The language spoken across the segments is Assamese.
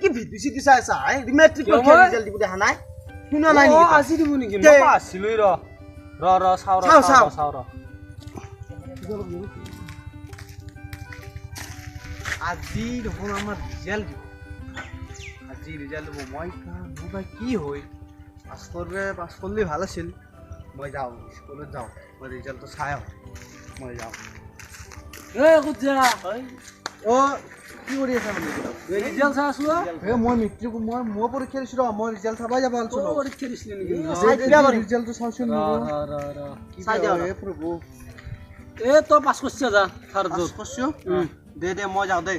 কি ভিডিঅ' চিডিঅ' চাই আছা মেট্ৰিক পৰীক্ষা ৰিজাল্ট দিব দেখা নাই শুনা নাই নেকি আজি দিব নেকি মই আছিলই ৰ চাও আজি দেখোন আমাৰ ৰিজাল্ট দিব আজি ৰিজাল্ট দিব মই মোৰ কি হয় পাছ কৰিলে ভাল আছিল মই যাওঁ স্কুলত যাওঁ মই ৰিজাল্টটো চাই আহোঁ মই যাওঁ ক'ত যা কি কৰি আছা ৰিজাল্ট চাই আছো মই মেট্ৰিক মই পৰীক্ষা দিছিলো মই ৰিজাল্ট চাবাই যাব আছিলো পৰীক্ষা দিছিলি নেকি ৰিজাল্টটো চাওচোন চাই দিয়া প্ৰভু তই পাছ কৰিছ যা থাৰ্ড পাছ দে মই যাওঁ দে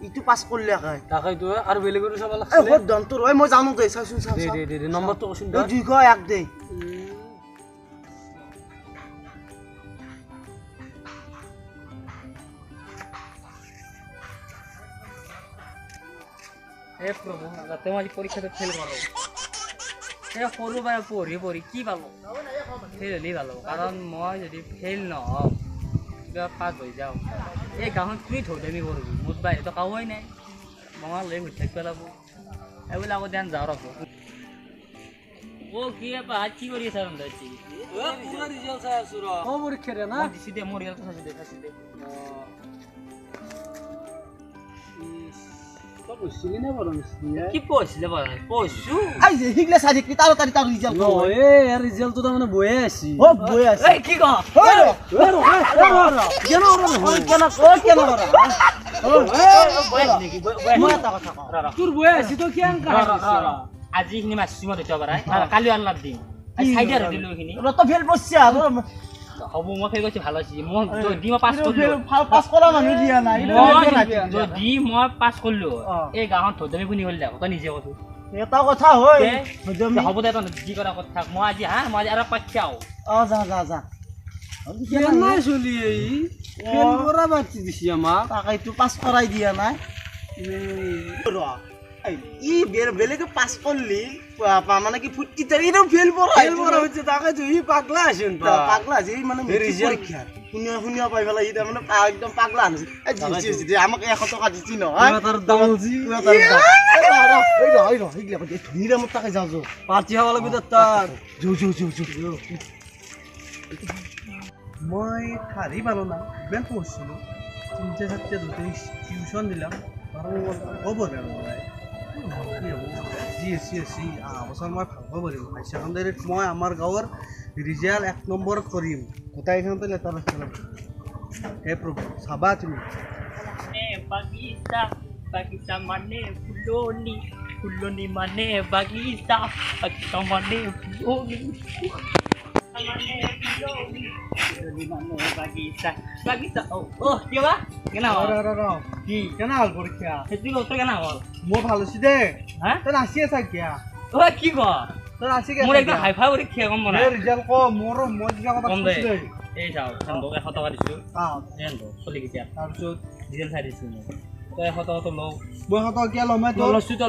ইটো পাছ কৰিলে তাকেইতো আৰু বেলেগৰ চাব লাগছে মই জানো দে চাচোন দে নম্বৰটো কচোন 201 দে প্ৰভু যাতে মই পৰীক্ষাটো ফেল কৰোঁ সৰু পৰা পঢ়ি কি পালোঁ ফেল হ'লেই ভাল হ'ব কাৰণ মই যদি ফেল নহওঁ কিবা পাছ হৈ যাওঁ এই গাঁৱত কি ধৌধামি কৰিবি মোৰ বাহিৰতো কাওই নাই মই লৈ ঘূৰি থাকিব লাগিব এইবিলাক আকৌ ধ্যান যাওঁ ৰ'ব কি কৰি আছা ৰিজাল্ট চাই আছোঁ পৰীক্ষা দে না দিছি দে মোৰ ৰিজাল্টটো চাইছোঁ দে কি পঢ়িছিলে পঢ়িছো শিকলে চাই থাকি তাড়াতাড়ি তাৰ ৰিজাল্ট ৰিজাল্টটো তাৰমানে বয়ে আছে কি ক তোৰ বয়ে আছে তই কি আজি এইখিনি মাৰিছো মই দুটা বাৰাই কালি আনলাপ দিম চাইডে আৰু দিলো এইখিনি তই ফেল পঢ়ছা হ'ব মই ফেল কৰিছোঁ ভাল হৈছে মই দি মই পাছ কৰিলোঁ পাছ কৰা মানুহ দিয়া নাই যদি মই পাছ কৰিলোঁ এই গাঁৱত ধৌধামি শুনি হ'ল তই নিজে কৈছোঁ এটা কথা হয় হ'ব দে তই যি কৰা কথা মই আজি মই আৰু পাইছাও যা নাই চলি ফেল কৰা বাতি দিছি আমাক তাকেইতো পাছ কৰাই দিয়া নাই ই বেলেগে পাছ করলি মানে কি ফুটি তারিও ফেল পড়া হচ্ছে তাকে ই পাগলা আছেন পাগলা আছে মানে পরীক্ষা শুনিয়া পাই ফেলা ই মানে একদম পাগলা আছে দিছি আমাকে 100 টাকা দিছি ন তার দামজি নিরামত টাকা যাও যাও পার্টি হওয়া লাগবে তার যাও মই খারি ভালো না ইমান পড়ছিল 3-4টা দুটো টিউশন দিলাম আর খবর গেল বছৰ মই ভালকৈ পাৰিম হাই ছেকেণ্ডেৰীত মই আমাৰ গাঁৱৰ ৰিজাল্ট 1 নম্বৰত কৰিম গোটেইখনতে লেটাৰ ৰাখিব হে প্ৰভু চাবা তুমি বাগিচা মানে ফুলনি মানে বাগিচা মানে মই ভাল হৈছে দে তই নাচি আছা কিয়া কি ক তই নাচি মোৰ একদম হাইফাই পৰীক্ষা কম মানে ৰিজাল্ট ক মোৰ মই কিবা কথা কৈছো দে এই চাও 100 টকা দিছো চলি গিয়া তাৰপিছত ৰিজাল্ট চাই দিছো তই 100 টকা তো লও মই 100 টকা কিয়া লম তই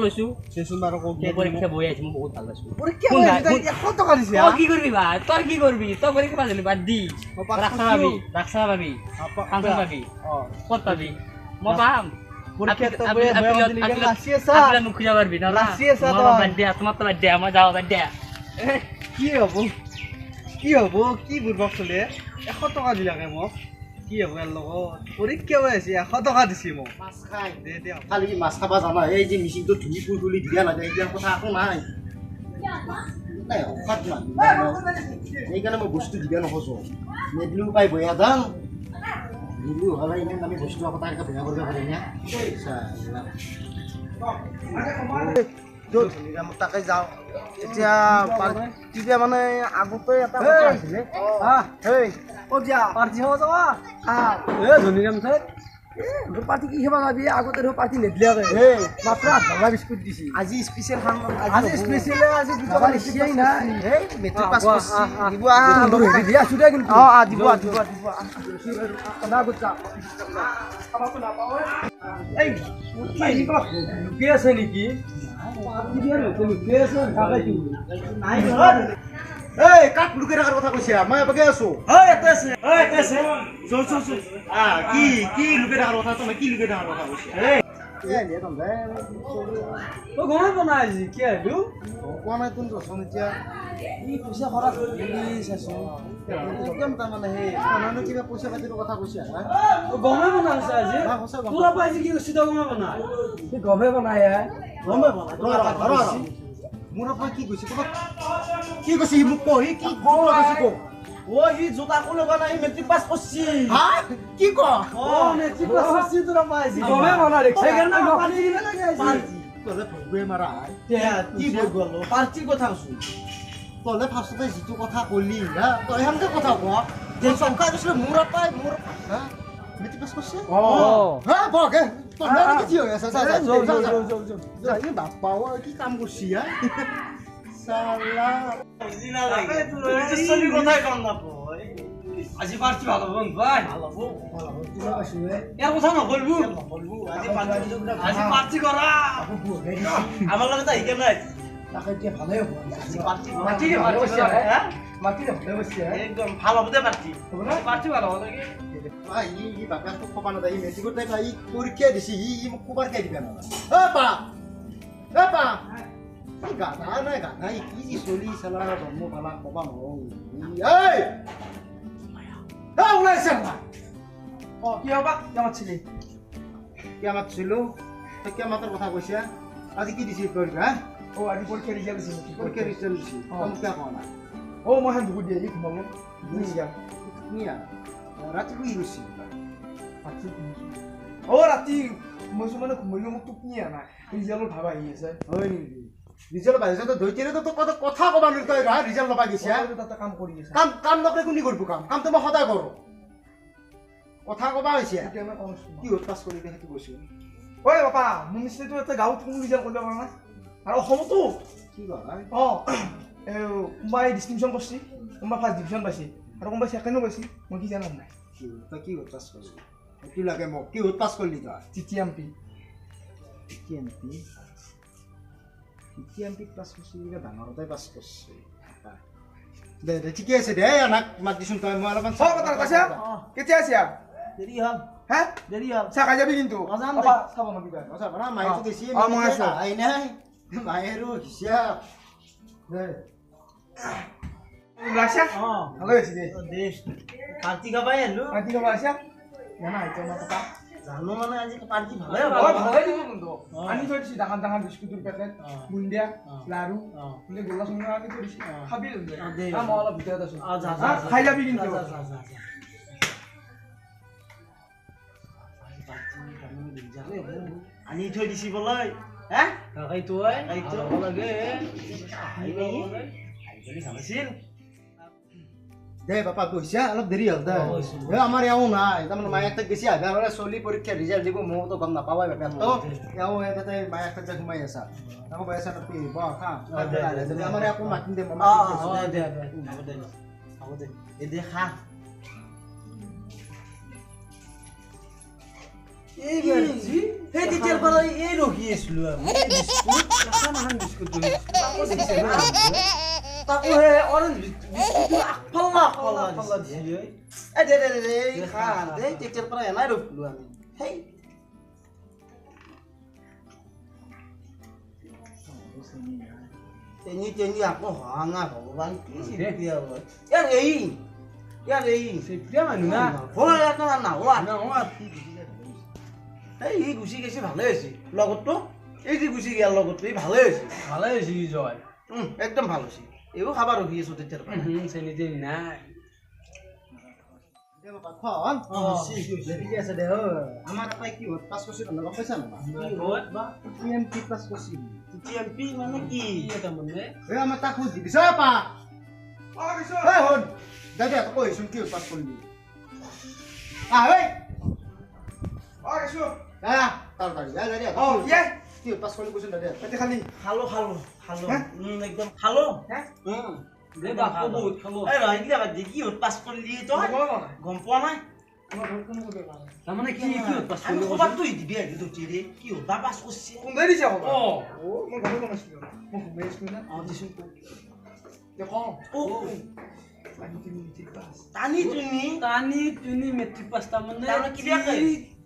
লৈছো চেচুন বাৰ ক পৰীক্ষা বৈ আহিছে মই বহুত ভাল পাইছো পৰীক্ষা 100 টকা দিছে কি কৰিবি বা তই কি কৰিবি তই পৰীক্ষা পালি বাদ দি ৰাখছা পাবি কাঞ্চন পাবি ক'ত পাবি মই পাম কি হব কি বুৰ্বক চলে 100 টকা দিলাকে মোক কি হব ইয়াৰ লগত পৰীক্ষা হৈ আছে 100 টকা দিছি মোক মাছ খাই দে দে খালি কি মাছ খাবা জানা এই যে মিচিনটো ধুলি ফুলি দিয়া লাগে এতিয়া কথা আকো নাই সেইকাৰণে মই বস্তু দিবা নখোজো নেদিলো পাই বয়া দাম দিলি হলে ইমান আমি বস্তু কথা এটা বেয়া কৰিব পাৰিম না তাকে যাওঁ এতিয়া মানে আগতে এটা কথা আছিলে ক'ত যা পাৰ্টি হ'ব যাবা ধনীৰাম ছাৰ পাৰ্টি কি খাবা যাবি আগতে পাৰ্টি নেদিলাকে মাত্ৰ 8 বিস্কুট দিছি আজি স্পেচিয়েল খাম আজি স্পেচিয়েল আজি দুটা নিচিয়াই নাই মেট্ৰিক পাছ দিব দিয়া আছো দে কিন্তু দিব না গুচা খাবাটো নাপাও এই লুকি আছে নেকি পাৰ্টি দিয়া লুকি আছে নাই এই কাক লুকাই ৰাখাৰ কথা কৈছে মই এবাকে আছো ইয়াতে আছে চল কি লুকাই ৰাখাৰ কথা তুমি কি লুকাই ৰাখাৰ কথা কৈছে তই গমে পোৱা নাই আজি কি আহিলো কোৱা নাই তুমি ৰচোন এতিয়া ই পইচা খৰচ কৰি চাইছো একদম তাৰমানে সেই মানুহে কিবা পইচা পাতিৰ কথা কৈছে তই গমে পোৱা নাই আজি সঁচা গম তোৰ পৰা আজি কি কৈছি তই গমে পোৱা নাই সি গমে পোৱা নাই গমে মোৰ পৰা কি কৈছে তোমাক কি কৈছে সি মোক কই কি গম কৈছে কো ও ই জোতা কো লগা নাই মেট্ৰিক পাছ কৰছি হা কি ক মেট্ৰিক পাছ কৰছি তোৰ পৰা আজি গমে পোৱা নাই সেইকাৰণে মই পাৰ্টি দিব লাগে আজি তলে ভগৱে মাৰা কি হৈ গ'ল পাৰ্টিৰ কথা কৈছো তলে ফাৰ্ষ্টতে যিটো কথা কলি হা তই হেমকে কথা কোৱা যে চৰকাৰ কৈছিলে মোৰ পাই মোৰ হা মেট্ৰিক পাছ কৰছে হা বগে তলে কি হৈ আছে যা এই বাপ্পাও কি কাম কৰছি হা সালা আজি পাৰ্টি ভাল হ'ব ভাই ভাল হ'ব ইয়াৰ কথা নকলবো আজি পাৰ্টি কৰা আমাৰ লগত আহি কেনে তাকে এতিয়া ভালে হ'ব একদম ভাল হ'ব দে পাৰ্টি পাৰ্টি ভাল হ'ব লাগে ই বাপাকটো খবা নাযায় ই মেট্ৰিকত তাই ই পৰীক্ষা দিছে ই মোক খবৰ কে দিবা না গাধা নাই গাধা কি যি চলি চালা জন্ম পালা কবা নহয় ওলাইছে কি হবা কেমন ছিলি কিয় মাতিছিলো তই কিয় মাতৰ কথা কৈছে আজি কি দিছে পৰীক্ষা আজি পৰীক্ষা ৰিজাল্ট দিছে নেকি পৰীক্ষা ৰিজাল্ট দিছে মোক কিয় কোৱা নাই মই হেন দুগুড দিয়ে ঘুমাব ৰাতি শুই গৈছে ৰাতি মই মানে ঘুমাইলো মোক টোপনি অহা নাই ৰিজাল্টৰ ভাব আহি আছে হয় নেকি ৰিজাল্ট পাইছে তো ধৈৰ্যৰে তো কথা ক'বা নোৱাৰি তই ৰিজাল্ট নাপাই গৈছে তাতে কাম কৰি আছে কাম নকৰে কোনে কৰিব কামটো মই সদায় কৰোঁ কথা ক'বা হৈছে কি হ'ল পাছ কৰিলে সেইটো কৈছোঁ ঐ বাপা মোৰ নিশ্চয়তো এটা গাঁৱত কোনো ৰিজাল্ট কৰিব পৰা নাই আৰু অসমতো কি কয় কোনোবাই ডিষ্টিংশ্যন কৰিছে কোনোবাই ফাৰ্ষ্ট ডিভিজন পাইছে আৰু কোনোবাই ছেকেণ্ডো পাইছে মই কি জানো নাই তই কি হ'ল পাছ কৰিলি সেইটো লাগে মোক কি হ'ল পাছ কৰিলি তই TTMP পাছ কৰিছে ডাঙৰতে পাছ কৰিছে দে ঠিকে আছে দে আনাক মাত দিছোন তই মই অলপমান কেতিয়া আছিয়া দেৰি হ'ল হে দেৰি হ'ল চাহ খাই যাবি কিন্তু চাব নকিবা মায়েতো বেছি আহি নাই মায়েৰো হিচাপ দে লাগছা ভালো হয়েছে দে পাৰ্টি খাবাই আহিলো পাৰ্টি খাবা আসা জানা আইতো না কথা জানো মানে আজি পাৰ্টি ভালে হ'ব ভালো দিব কিন্তু আনি থৈ দিছি ডাঙৰ ডাঙৰ বিস্কুটৰ পেকেট বুন্দিয়া লাৰু বুলে গোলা চুঙা আনি থৈ দিছি খাবি দে মই অলপ ভিতৰত আছো খাই যাবি কিন্তু আনি থৈ দিছি বলাই হে কাকাইতো লাগে দে বাপা গৈছে অলপ দেৰি হ'ল দে আমাৰ এওঁ নাই তাৰমানে মায়ে তাক বেছি আগে আৰু চলি পৰীক্ষা ৰিজাল্ট দিব মইতো গম নাপাবাই বাপেতো এওঁ তাতে মায়ে তাতে সোমাই আছা আকৌ বাই আছা তাতে আমাৰ একো মাতিম দে হ'ব দে দে খা সেই তেতিয়াৰ পৰা এই ৰখি আছিলো তাকো হে অৰেঞ্জ বিস্কুট আগফাল্লা দিছে তেতিয়াৰ পৰা এনাই ৰখিলো আমি সেই তেনি আকৌ হাঙা ভগৱান কি চিৰিয়া হয় ইয়াৰ এই চেফটিয়া মানুহ না এই গুচি গৈছে ভালে হৈছে লগতটো এই যে গুচি গেল লগতটো এই ভালে হৈছে জয় একদম ভাল হৈছে এইবোৰ খাবা ৰখি আছো তেতিয়াৰ পৰা চেনি তেনি নাই আমাৰ তাই কি হ'ল পাছ কৰিছে গম পাইছা TTMP পাছ কৰিছে TTMP মানে কি আমাৰ তাক সুধি দিছ পা শুন দাদা তই কৈছোন কি পাছ কৰিলি কি পাছ কৰিলি কৈছোন দাদা খালো একদম খালো বহুত খালো কি হ'ল পাছ কৰিলি তই গম পোৱা নাই তাৰমানে কি পাছ আমি ক'ৰবাত তই দিবি আহি দে কি হ'ল বা পাছ কৰিছে কোনবাই দিছে মই গম নাছিলো মই ঘুমাই আছিলো না দিছোন তে কওঁ ও টানি টুনি মেট্ৰিক পাছ টানি টুনি টানি টুনি মেট্ৰিক পাছ তাৰমানে তাৰমানে কি বেয়া কয়?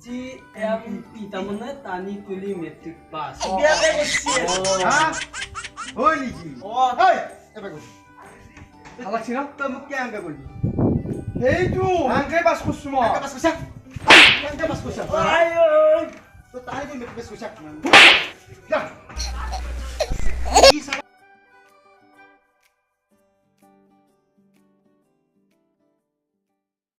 GMP তাৰমানে টানি টুনি মেট্ৰিক পাছ বেয়াকে কৈছে হা হয় নেকি ঐ এবাৰ কৈ ভাল লাগছি ন তই মোক কেনেকৈ কৰিবি সেইটো হাংকে পাছ কৰছো মই কেনেকে পাছ কৰিছা কেনেকে পাছ কৰিছা আই ঐ তো টানি টুনি মেট্ৰিক পাছ কৰিছা